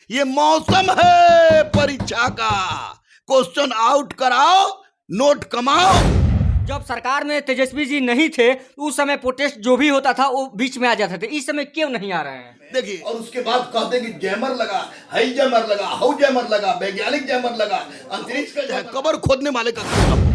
ये मौसम है परीक्षा का। क्वेश्चन आउट कराओ, नोट कमाओ। जब सरकार में तेजस्वी जी नहीं थे तो उस समय प्रोटेस्ट जो भी होता था वो बीच में आ जाते थे, इस समय क्यों नहीं आ रहे हैं? देखिए, और उसके बाद कहते हैं कि जैमर लगा, हाई जैमर लगा, हाउ जैमर लगा, वैज्ञानिक जैमर लगा, अंतरिक्ष का कबर खोदने वाले का क्यों ना हो?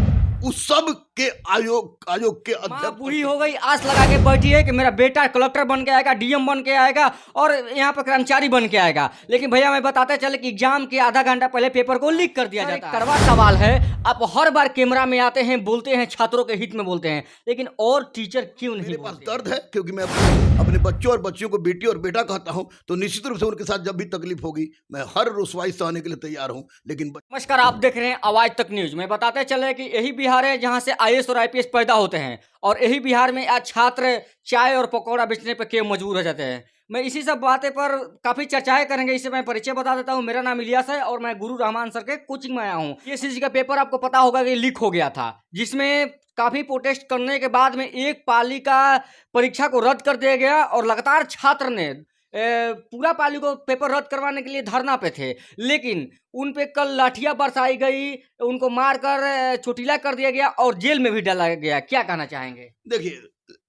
उस सब के आयोग के माँ अध्यक्ष बूढ़ी हो गई, आस लगा के बैठी है कि मेरा बेटा कलेक्टर बन के आएगा, डीएम बन के आएगा और यहाँ पर कर्मचारी बन के आएगा। लेकिन भैया मैं बताते चले कि एग्जाम के आधा घंटा पहले पेपर को लीक कर दिया जाता है। करवा सवाल है, आप हर बार कैमरा में आते हैं, बोलते हैं छात्रों के हित में बोलते हैं, लेकिन और टीचर क्यों नहीं? मेरे पास दर्द है क्योंकि मैं अपने बच्चों और बच्चियों को बेटी और बेटा कहता हूं, तो निश्चित रूप से उनके साथ जब भी तकलीफ होगी मैं हर रुसवाई सहने के लिए तैयार हूं। लेकिन नमस्कार, आप देख रहे हैं आवाज तक न्यूज। मैं बताते चले कि यही बिहार है जहां से आईएएस और आईपीएस पैदा होते हैं, और यही बिहार में आज छात्र चाय और पकौड़ा बेचने पर क्यों मजबूर हो जाते हैं। मैं इसी सब बातें पर काफी चर्चाएं करेंगे। इससे मैं परिचय बता देता हूं, मेरा नाम इलियास है और मैं गुरु रहमान सर के कोचिंग में आया हूं। पीएससी का पेपर आपको पता होगा कि लीक हो गया था, जिसमें काफी प्रोटेस्ट करने के बाद में एक पाली का परीक्षा को रद्द कर दिया गया और लगातार छात्र ने पूरा पाली को पेपर रद्द करवाने के लिए धरना पे थे। लेकिन उन पे कल लाठियां बरसाई गई, उनको मारकर चोटिला कर दिया गया और जेल में भी डाला गया। क्या कहना चाहेंगे? देखिए,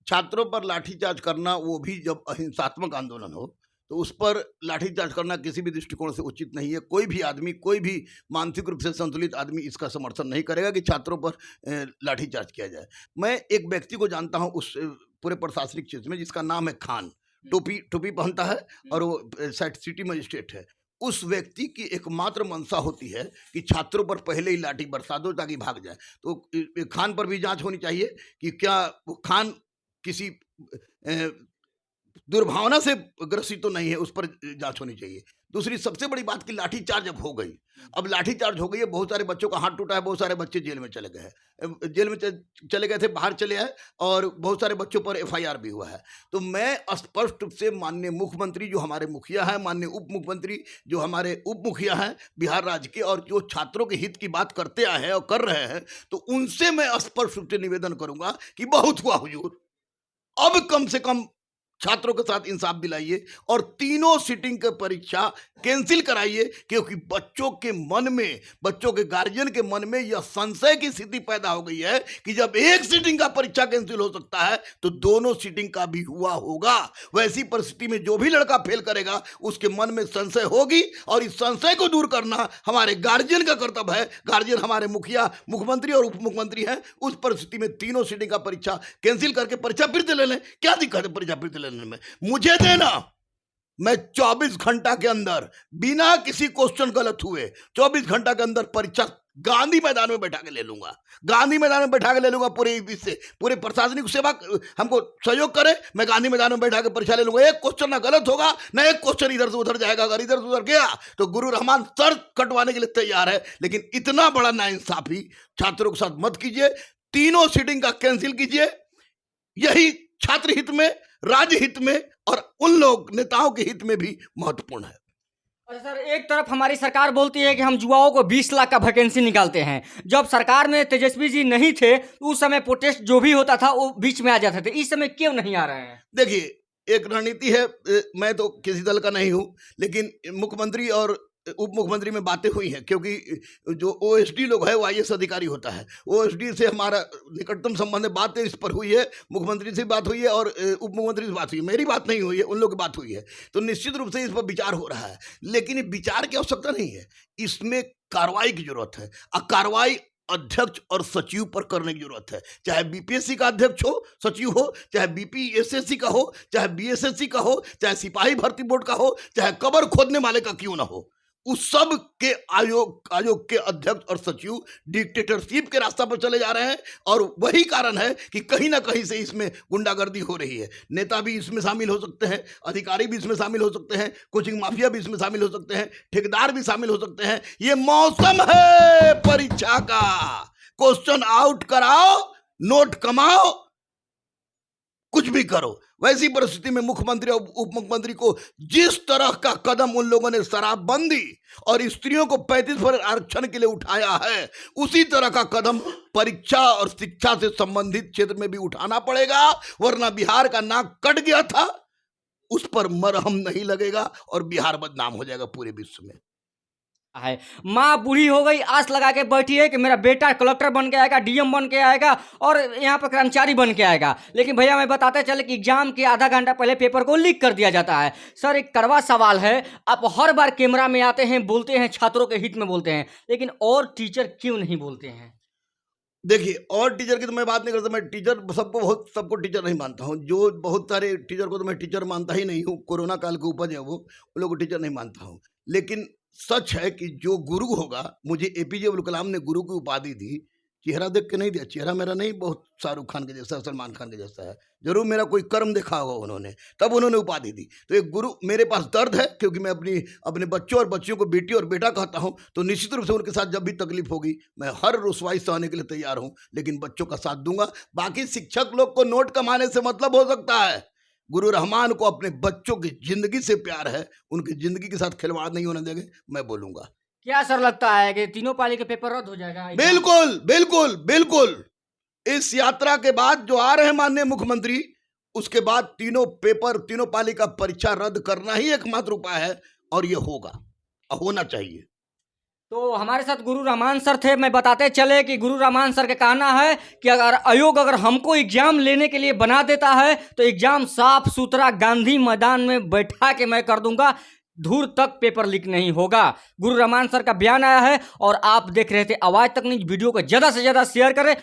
छात्रों पर लाठीचार्ज करना, वो भी जब अहिंसात्मक आंदोलन हो, तो उस पर लाठीचार्ज करना किसी भी दृष्टिकोण से उचित नहीं है। कोई भी आदमी, कोई भी मानसिक रूप से संतुलित आदमी इसका समर्थन नहीं करेगा कि छात्रों पर लाठीचार्ज किया जाए। मैं एक व्यक्ति को जानता हूं उस पूरे प्रशासनिक क्षेत्र में, जिसका नाम है खान। टोपी पहनता है और वो शायद सिटी मजिस्ट्रेट है। उस व्यक्ति की एकमात्र मंशा होती है कि छात्रों पर पहले ही लाठी बरसा दो ताकि भाग जाए। तो खान पर भी जांच होनी चाहिए कि क्या वो खान किसी दुर्भावना से ग्रसित तो नहीं है, उस पर जांच होनी चाहिए। दूसरी सबसे बड़ी बात कि लाठीचार्ज अब हो गई, अब लाठीचार्ज हो गई है, बहुत सारे बच्चों का हाथ टूटा है, बहुत सारे बच्चे जेल में चले गए हैं, जेल में चले गए थे, बाहर चले आए, और बहुत सारे बच्चों पर एफआईआर भी हुआ है। तो मैं स्पष्ट रूप से माननीय मुख्यमंत्री जो हमारे मुखिया है, माननीय उप मुख्यमंत्री जो हमारे उप मुखिया हैं बिहार राज्य के, और जो छात्रों के हित की बात करते आए हैं और कर रहे हैं, तो उनसे मैं स्पष्ट रूप से निवेदन करूंगा कि बहुत हुआ हुजूर, अब कम से कम छात्रों के साथ इंसाफ दिलाइए और तीनों सीटिंग की परीक्षा कैंसिल कराइए। क्योंकि बच्चों के मन में, बच्चों के गार्जियन के मन में यह संशय की स्थिति पैदा हो गई है कि जब एक सीटिंग का परीक्षा कैंसिल हो सकता है तो दोनों सीटिंग का भी हुआ होगा। वैसी परिस्थिति में जो भी लड़का फेल करेगा उसके मन में संशय होगी, और इस संशय को दूर करना हमारे गार्जियन का कर्तव्य है। गार्जियन हमारे मुखिया, मुख्यमंत्री और उप मुख्यमंत्री हैं। उस परिस्थिति में तीनों सीटिंग का परीक्षा कैंसिल करके परीक्षा फिर से ले लें। क्या दिक्कत है परीक्षा फिर से लेने में? मुझे देना, मैं 24 घंटा के अंदर बिना किसी क्वेश्चन गलत हुए 24 घंटा के अंदर परीक्षा गांधी मैदान में बैठा के ले लूंगा। गांधी मैदान में बैठा के ले लूंगा। पूरे प्रशासनिक सेवा हमको सहयोग करे, मैं गांधी मैदान में बैठा के परीक्षा ले लूंगा। एक क्वेश्चन ना गलत होगा, ना एक क्वेश्चन इधर से उधर जाएगा। अगर इधर से उधर गया तो गुरु रहमान सर कटवाने के लिए तैयार है। लेकिन इतना बड़ा नाइंसाफी छात्रों के साथ मत कीजिए। तीनों सीटिंग का कैंसिल कीजिए। यही छात्र हित में, राज्य हित में और उन लोग नेताओं के हित में भी महत्वपूर्ण है। अच्छा सर, एक तरफ हमारी सरकार बोलती है कि हम युवाओं को 20 लाख का वैकेंसी निकालते हैं। जब सरकार में तेजस्वी जी नहीं थे तो उस समय प्रोटेस्ट जो भी होता था वो बीच में आ जाते थे, इस समय क्यों नहीं आ रहे हैं? देखिए, एक रणनीति है, मैं तो किसी दल का नहीं हूं, लेकिन मुख्यमंत्री और उप मुख्यमंत्री में बातें हुई हैं। क्योंकि जो ओएसडी लोग है वो आईएएस अधिकारी होता है, ओएसडी से हमारा निकटतम संबंध है। बातें इस पर हुई है, मुख्यमंत्री से बात हुई है और उप मुख्यमंत्री से बात हुई है। मेरी बात नहीं हुई है, उन लोग की बात हुई है। तो निश्चित रूप से इस पर विचार हो रहा है, लेकिन विचार की आवश्यकता नहीं है, इसमें कार्रवाई की जरूरत है। और कार्रवाई अध्यक्ष और सचिव पर करने की जरूरत है। चाहे बीपीएससी का अध्यक्ष हो, सचिव हो, चाहे बीपीएसएससी का हो, चाहे बीएसएससी का हो, चाहे सिपाही भर्ती बोर्ड का हो, चाहे कबर खोदने वाले का क्यों ना हो, उस सब के आयोग के अध्यक्ष और सचिव डिक्टेटरशिप के रास्ता पर चले जा रहे हैं। और वही कारण है कि कहीं ना कहीं से इसमें गुंडागर्दी हो रही है। नेता भी इसमें शामिल हो सकते हैं, अधिकारी भी इसमें शामिल हो सकते हैं, कोचिंग माफिया भी इसमें शामिल हो सकते हैं, ठेकेदार भी शामिल हो सकते हैं। ये मौसम है परीक्षा का। क्वेश्चन आउट कराओ, नोट कमाओ, कुछ भी करो। वैसी परिस्थिति में मुख्यमंत्री और उप मुख्यमंत्री को जिस तरह का कदम उन लोगों ने शराबबंदी और स्त्रियों को 35% आरक्षण के लिए उठाया है, उसी तरह का कदम परीक्षा और शिक्षा से संबंधित क्षेत्र में भी उठाना पड़ेगा। वरना बिहार का नाक कट गया था, उस पर मरहम नहीं लगेगा और बिहार बदनाम हो जाएगा पूरे विश्व में। है माँ बूढ़ी हो गई, आस लगा के बैठी है कि मेरा बेटा कलेक्टर बन के आएगा, डीएम बन के आएगा और यहाँ पर कर्मचारी बन के आएगा। लेकिन भैया मैं बताते चले कि एग्जाम के आधा घंटा पहले पेपर को लीक कर दिया जाता है। सर एक कड़वा सवाल है, आप हर बार कैमरा में आते हैं, बोलते हैं छात्रों के हित में बोलते हैं, लेकिन और टीचर क्यों नहीं बोलते हैं? देखिए, और टीचर की तो मैं बात नहीं करता। मैं टीचर सबको टीचर नहीं मानता हूँ। जो बहुत सारे टीचर को तो मैं टीचर मानता ही नहीं हूँ। कोरोना काल के उपज है वो, उन लोगों को टीचर नहीं मानता हूँ। लेकिन सच है कि जो गुरु होगा, मुझे एपीजे अब्दुल कलाम ने गुरु की उपाधि दी। चेहरा देख के नहीं दिया, चेहरा मेरा नहीं बहुत शाहरुख खान के जैसा, सलमान खान के जैसा है। जरूर मेरा कोई कर्म देखा होगा उन्होंने, तब उन्होंने उपाधि दी। तो एक गुरु, मेरे पास दर्द है क्योंकि मैं अपने बच्चों और बच्चियों को बेटी और बेटा कहता हूं, तो निश्चित रूप से उनके साथ जब भी तकलीफ होगी मैं हर रुसवाई सहने के लिए तैयार हूं, लेकिन बच्चों का साथ दूंगा। बाकी शिक्षक लोग को नोट कमाने से मतलब हो सकता है, गुरु रहमान को अपने बच्चों की जिंदगी से प्यार है, उनकी जिंदगी के साथ खिलवाड़ नहीं होने देंगे, मैं बोलूंगा। क्या सर लगता है कि तीनों पाली के पेपर रद्द हो जाएगा? बिल्कुल बिल्कुल बिल्कुल। इस यात्रा के बाद जो आ रहे हैं माननीय मुख्यमंत्री, उसके बाद तीनों पेपर, तीनों पाली का परीक्षा रद्द करना ही एकमात्र उपाय है, और ये होगा, होना चाहिए। तो हमारे साथ गुरु रहमान सर थे। मैं बताते चले कि गुरु रहमान सर का कहना है कि अगर आयोग अगर हमको एग्जाम लेने के लिए बना देता है तो एग्जाम साफ सुथरा गांधी मैदान में बैठा के मैं कर दूंगा, दूर तक पेपर लीक नहीं होगा। गुरु रहमान सर का बयान आया है और आप देख रहे थे आवाज तक न्यूज़। वीडियो को ज्यादा से ज्यादा शेयर करें